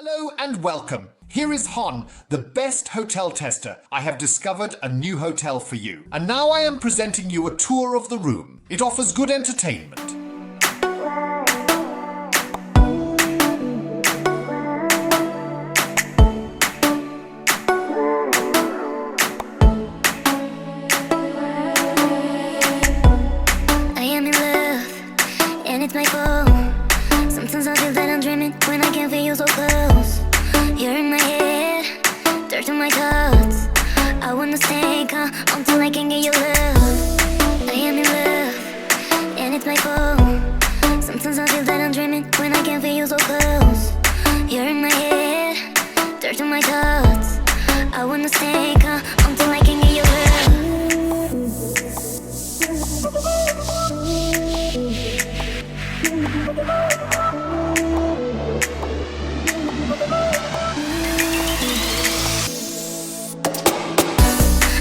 Hello and welcome. Here is Hon, the best hotel tester. I have discovered a new hotel for you. And now I am presenting you a tour of the room. It offers good entertainment. I am in love, and it's my fault. Sometimes I feel that I'm dreaming when I can't feel you so close. You're in my head, dirt on my thoughts. I wanna stay calm until I can get your love. I am in love, and it's my fault. Sometimes I feel that I'm dreaming when I can't feel you so close. You're in my head, dirt on my thoughts. I wanna stay calm until I can get your love.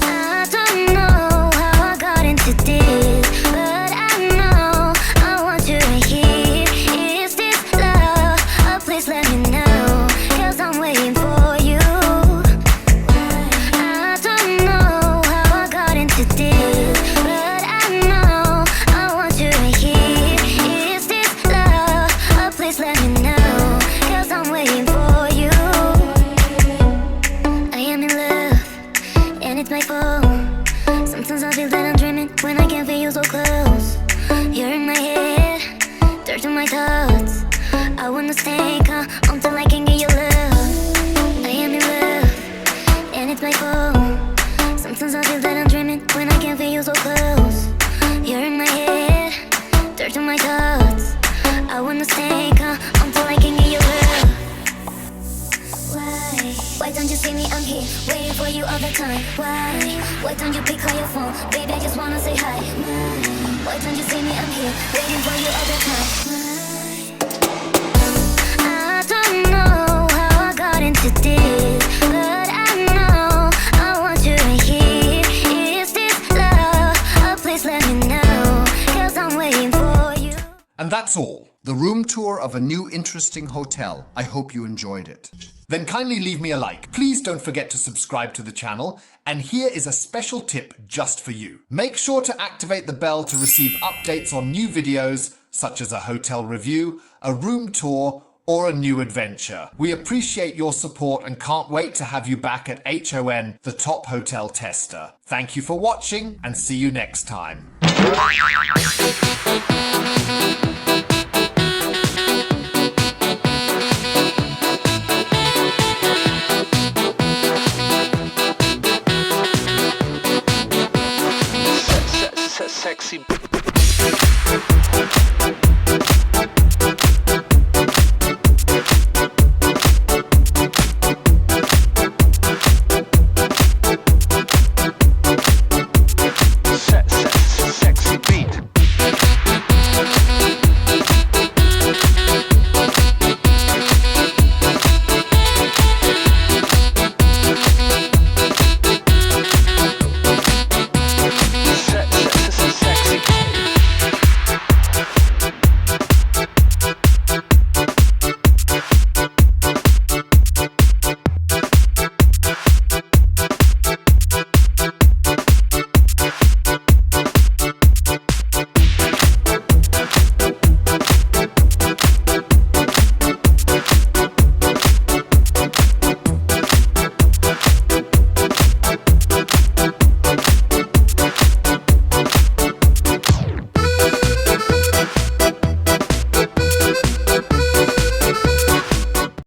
I don't know how I got into this, but I know I want you right here. Is this love? Oh, please let me know, 'cause I'm waiting for you. I don't know how I got into this, but I know I want you right here. Is this love? Oh, please let me know, 'cause I'm waiting for you. I am in love, and it's my fault. Sometimes I feel that I'm dreaming when I can't feel you so close. You're in my head, dirt on my thoughts. I wanna stay calm until I can get your love. I am in love, and it's my fault. Sometimes I feel that I'm dreaming when I can't feel you so close. You're in my head, dirt on my thoughts. I wanna stay calm until I can get your love. Why don't you see me? I'm here, waiting for you all the time. Why don't you pick up your phone? Baby, I just wanna say hi. Why don't you see me? I'm here, waiting for you all the time. I don't know how I got into this, but I know I want you right here. Is this love? Oh, please let me know, 'cause I'm waiting for you. And that's all. The room tour of a new interesting hotel. I hope you enjoyed it. Then kindly leave me a like. Please don't forget to subscribe to the channel. And here is a special tip just for you. Make sure to activate the bell to receive updates on new videos, such as a hotel review, a room tour, or a new adventure. We appreciate your support and can't wait to have you back at HON, the top hotel tester. Thank you for watching and see you next time.